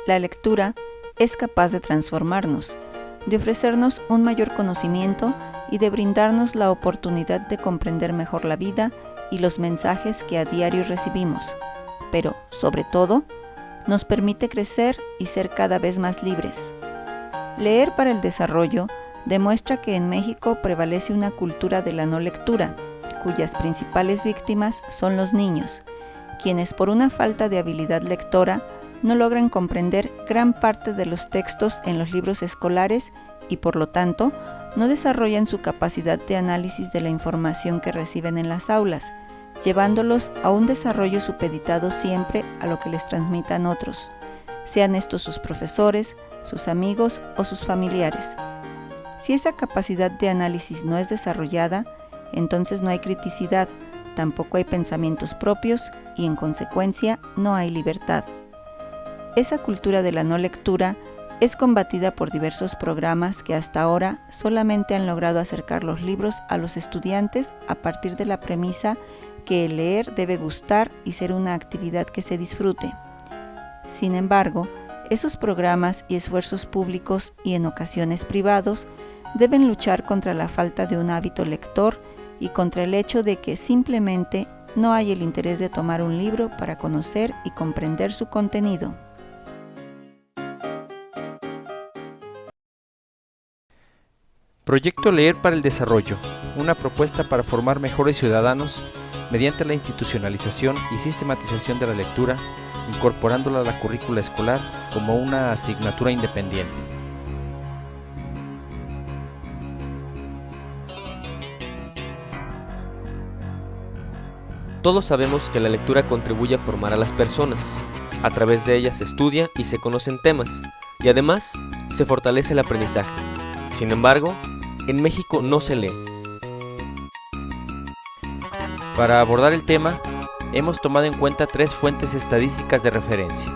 La lectura es capaz de transformarnos, de ofrecernos un mayor conocimiento y de brindarnos la oportunidad de comprender mejor la vida y los mensajes que a diario recibimos, pero, sobre todo, nos permite crecer y ser cada vez más libres. Leer para el desarrollo demuestra que en México prevalece una cultura de la no lectura, cuyas principales víctimas son los niños, quienes por una falta de habilidad lectora no logran comprender gran parte de los textos en los libros escolares y por lo tanto no desarrollan su capacidad de análisis de la información que reciben en las aulas, llevándolos a un desarrollo supeditado siempre a lo que les transmitan otros, sean estos sus profesores, sus amigos o sus familiares. Si esa capacidad de análisis no es desarrollada, entonces no hay criticidad, tampoco hay pensamientos propios y en consecuencia no hay libertad. Esa cultura de la no lectura es combatida por diversos programas que hasta ahora solamente han logrado acercar los libros a los estudiantes a partir de la premisa que el leer debe gustar y ser una actividad que se disfrute. Sin embargo, esos programas y esfuerzos públicos y en ocasiones privados deben luchar contra la falta de un hábito lector y contra el hecho de que simplemente no hay el interés de tomar un libro para conocer y comprender su contenido. Proyecto Leer para el Desarrollo, una propuesta para formar mejores ciudadanos mediante la institucionalización y sistematización de la lectura, incorporándola a la currícula escolar como una asignatura independiente. Todos sabemos que la lectura contribuye a formar a las personas. A través de ella se estudia y se conocen temas, y además se fortalece el aprendizaje. Sin embargo, en México no se lee. Para abordar el tema, hemos tomado en cuenta 3 fuentes estadísticas de referencia.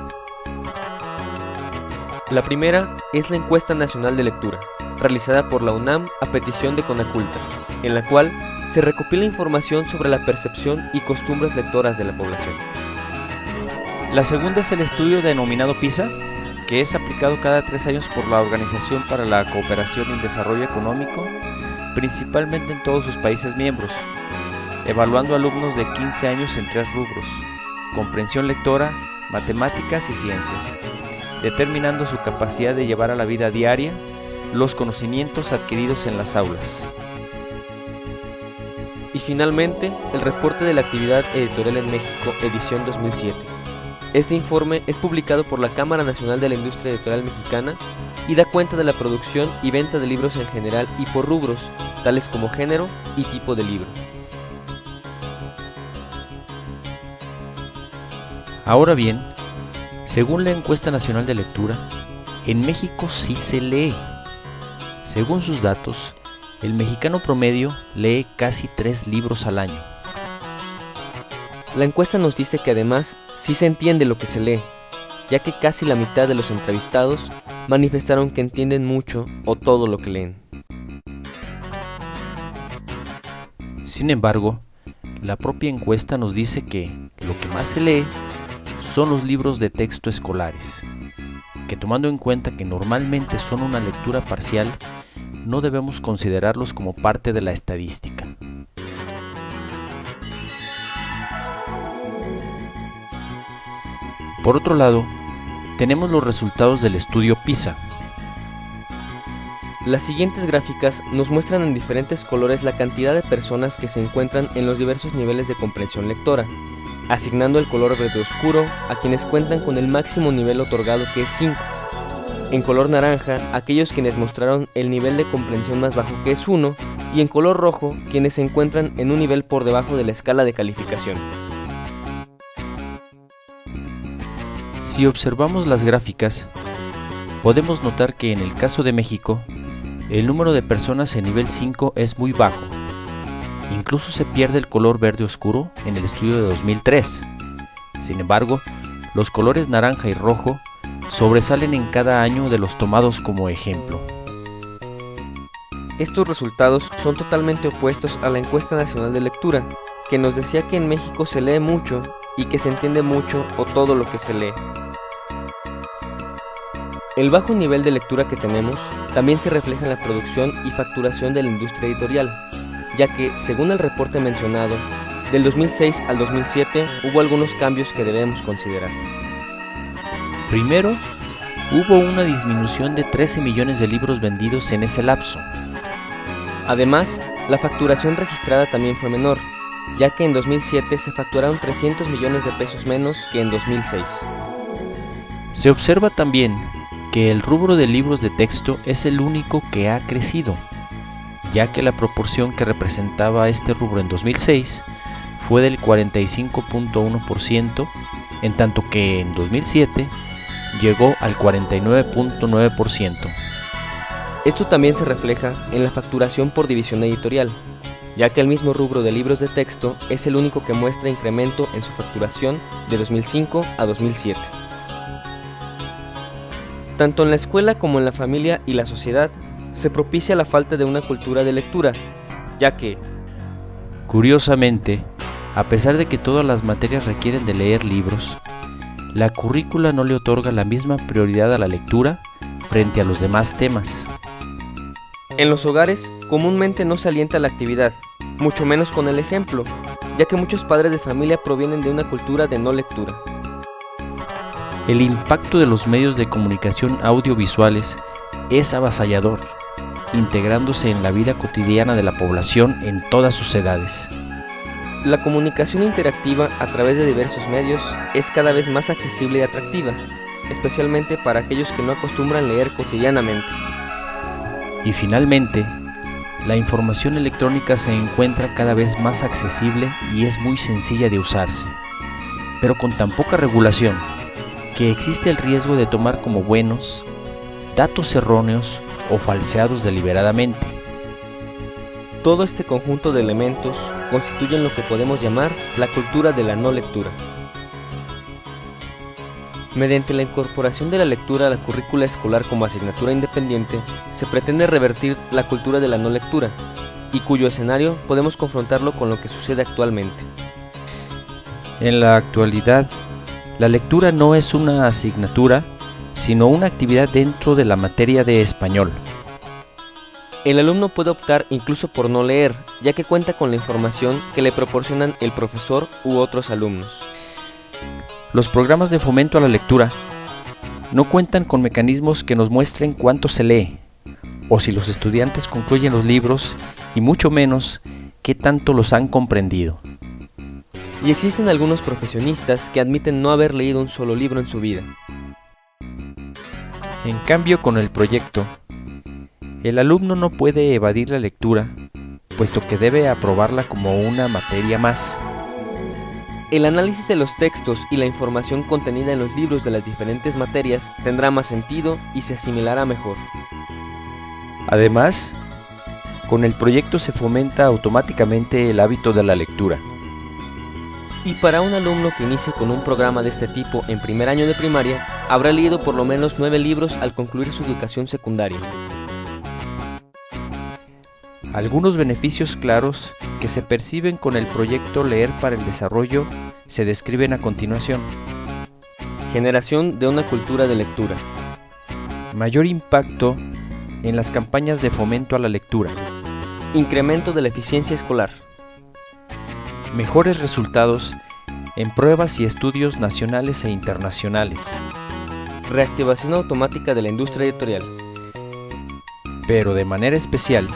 La primera es la Encuesta Nacional de Lectura, realizada por la UNAM a petición de Conaculta, en la cual se recopila información sobre la percepción y costumbres lectoras de la población. La segunda es el estudio denominado PISA, que es aplicado cada 3 años por la Organización para la Cooperación y el Desarrollo Económico, principalmente en todos sus países miembros, evaluando alumnos de 15 años en 3 rubros: comprensión lectora, matemáticas y ciencias, determinando su capacidad de llevar a la vida diaria los conocimientos adquiridos en las aulas. Y finalmente, el reporte de la actividad editorial en México, edición 2007. Este informe es publicado por la Cámara Nacional de la Industria Editorial Mexicana y da cuenta de la producción y venta de libros en general y por rubros, tales como género y tipo de libro. Ahora bien, según la Encuesta Nacional de Lectura, en México sí se lee. Según sus datos, el mexicano promedio lee casi 3 libros al año. La encuesta nos dice que además sí se entiende lo que se lee, ya que casi la mitad de los entrevistados manifestaron que entienden mucho o todo lo que leen. Sin embargo, la propia encuesta nos dice que lo que más se lee son los libros de texto escolares, que tomando en cuenta que normalmente son una lectura parcial, no debemos considerarlos como parte de la estadística. Por otro lado, tenemos los resultados del estudio PISA. Las siguientes gráficas nos muestran en diferentes colores la cantidad de personas que se encuentran en los diversos niveles de comprensión lectora, asignando el color verde oscuro a quienes cuentan con el máximo nivel otorgado, que es 5. En color naranja, aquellos quienes mostraron el nivel de comprensión más bajo, que es 1, y en color rojo, quienes se encuentran en un nivel por debajo de la escala de calificación. Si observamos las gráficas, podemos notar que en el caso de México, el número de personas en nivel 5 es muy bajo. Incluso se pierde el color verde oscuro en el estudio de 2003. Sin embargo, los colores naranja y rojo sobresalen en cada año de los tomados como ejemplo. Estos resultados son totalmente opuestos a la Encuesta Nacional de Lectura, que nos decía que en México se lee mucho y que se entiende mucho o todo lo que se lee. El bajo nivel de lectura que tenemos también se refleja en la producción y facturación de la industria editorial, ya que, según el reporte mencionado, del 2006 al 2007 hubo algunos cambios que debemos considerar. Primero, hubo una disminución de 13 millones de libros vendidos en ese lapso. Además, la facturación registrada también fue menor, ya que en 2007 se facturaron 300 millones de pesos menos que en 2006. Se observa también que el rubro de libros de texto es el único que ha crecido, ya que la proporción que representaba este rubro en 2006 fue del 45.1%, en tanto que en 2007 llegó al 49.9%. Esto también se refleja en la facturación por división editorial, ya que el mismo rubro de libros de texto es el único que muestra incremento en su facturación de 2005 a 2007. Tanto en la escuela como en la familia y la sociedad se propicia la falta de una cultura de lectura, ya que, curiosamente, a pesar de que todas las materias requieren de leer libros, la currícula no le otorga la misma prioridad a la lectura frente a los demás temas. En los hogares comúnmente no se alienta la actividad, mucho menos con el ejemplo, ya que muchos padres de familia provienen de una cultura de no lectura. El impacto de los medios de comunicación audiovisuales es avasallador, integrándose en la vida cotidiana de la población en todas sus edades. La comunicación interactiva a través de diversos medios es cada vez más accesible y atractiva, especialmente para aquellos que no acostumbran leer cotidianamente. Y finalmente, la información electrónica se encuentra cada vez más accesible y es muy sencilla de usarse, pero con tan poca regulación que existe el riesgo de tomar como buenos datos erróneos o falseados deliberadamente. Todo este conjunto de elementos constituyen lo que podemos llamar la cultura de la no lectura. Mediante la incorporación de la lectura a la currícula escolar como asignatura independiente, se pretende revertir la cultura de la no lectura, y cuyo escenario podemos confrontarlo con lo que sucede actualmente. En la actualidad, la lectura no es una asignatura, sino una actividad dentro de la materia de español. El alumno puede optar incluso por no leer, ya que cuenta con la información que le proporcionan el profesor u otros alumnos. Los programas de fomento a la lectura no cuentan con mecanismos que nos muestren cuánto se lee, o si los estudiantes concluyen los libros, y mucho menos qué tanto los han comprendido. Y existen algunos profesionistas que admiten no haber leído un solo libro en su vida. En cambio, con el proyecto, el alumno no puede evadir la lectura, puesto que debe aprobarla como una materia más. El análisis de los textos y la información contenida en los libros de las diferentes materias tendrá más sentido y se asimilará mejor. Además, con el proyecto se fomenta automáticamente el hábito de la lectura. Y para un alumno que inicie con un programa de este tipo en primer año de primaria, habrá leído por lo menos 9 libros al concluir su educación secundaria. Algunos beneficios claros que se perciben con el proyecto Leer para el Desarrollo se describen a continuación. Generación de una cultura de lectura. Mayor impacto en las campañas de fomento a la lectura. Incremento de la eficiencia escolar. Mejores resultados en pruebas y estudios nacionales e internacionales. Reactivación automática de la industria editorial. Pero de manera especial,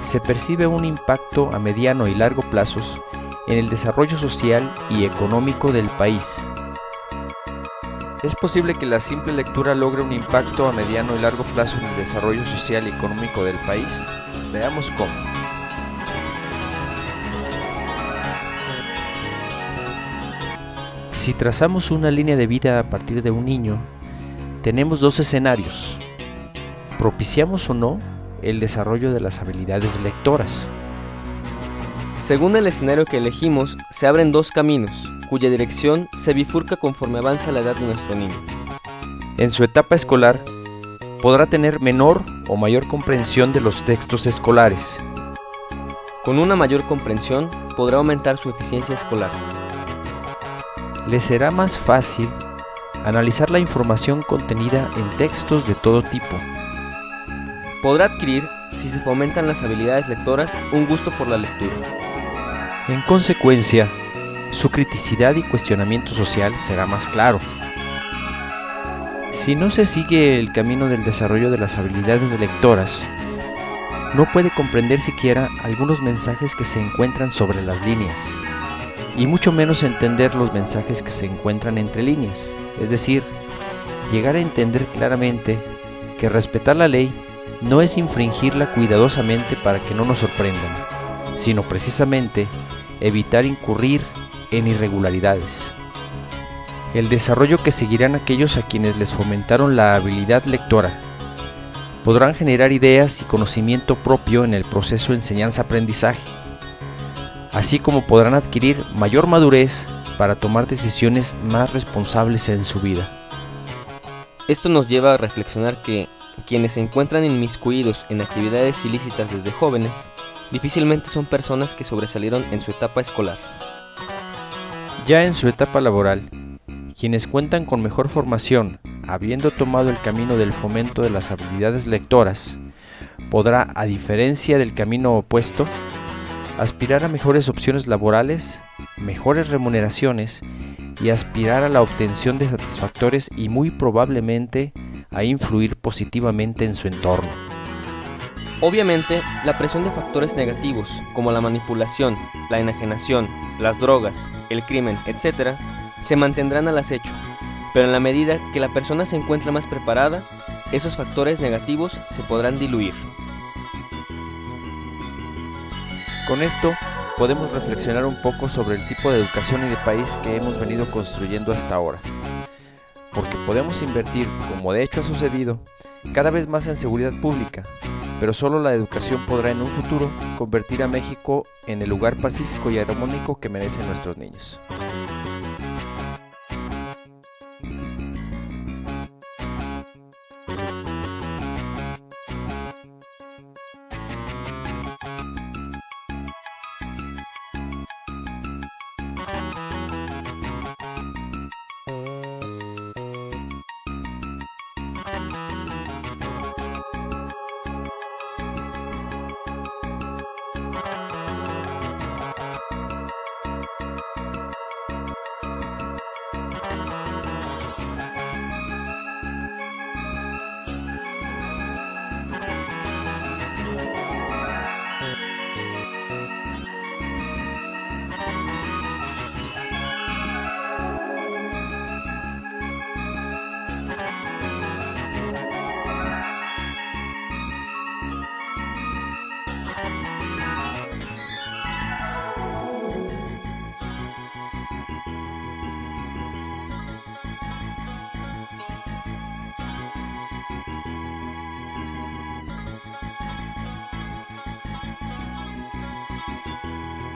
se percibe un impacto a mediano y largo plazos en el desarrollo social y económico del país. ¿Es posible que la simple lectura logre un impacto a mediano y largo plazo en el desarrollo social y económico del país? Veamos cómo. Si trazamos una línea de vida a partir de un niño, tenemos dos escenarios. ¿Propiciamos o no el desarrollo de las habilidades lectoras? Según el escenario que elegimos, se abren dos caminos, cuya dirección se bifurca conforme avanza la edad de nuestro niño. En su etapa escolar, podrá tener menor o mayor comprensión de los textos escolares. Con una mayor comprensión, podrá aumentar su eficiencia escolar. Le será más fácil Analizar la información contenida en textos de todo tipo. Podrá adquirir, si se fomentan las habilidades lectoras, un gusto por la lectura. En consecuencia, su criticidad y cuestionamiento social será más claro. Si no se sigue el camino del desarrollo de las habilidades lectoras, no puede comprender siquiera algunos mensajes que se encuentran sobre las líneas, y mucho menos entender los mensajes que se encuentran entre líneas, es decir, llegar a entender claramente que respetar la ley no es infringirla cuidadosamente para que no nos sorprendan, sino precisamente evitar incurrir en irregularidades. El desarrollo que seguirán aquellos a quienes les fomentaron la habilidad lectora podrán generar ideas y conocimiento propio en el proceso de enseñanza-aprendizaje, así como podrán adquirir mayor madurez para tomar decisiones más responsables en su vida. Esto nos lleva a reflexionar que quienes se encuentran inmiscuidos en actividades ilícitas desde jóvenes, difícilmente son personas que sobresalieron en su etapa escolar. Ya en su etapa laboral, quienes cuentan con mejor formación, habiendo tomado el camino del fomento de las habilidades lectoras, podrá, a diferencia del camino opuesto, aspirar a mejores opciones laborales, mejores remuneraciones y aspirar a la obtención de satisfactores y muy probablemente a influir positivamente en su entorno. Obviamente, la presión de factores negativos como la manipulación, la enajenación, las drogas, el crimen, etc., se mantendrán al acecho, pero en la medida que la persona se encuentre más preparada, esos factores negativos se podrán diluir. Con esto, podemos reflexionar un poco sobre el tipo de educación y de país que hemos venido construyendo hasta ahora, porque podemos invertir, como de hecho ha sucedido, cada vez más en seguridad pública, pero solo la educación podrá en un futuro convertir a México en el lugar pacífico y armónico que merecen nuestros niños.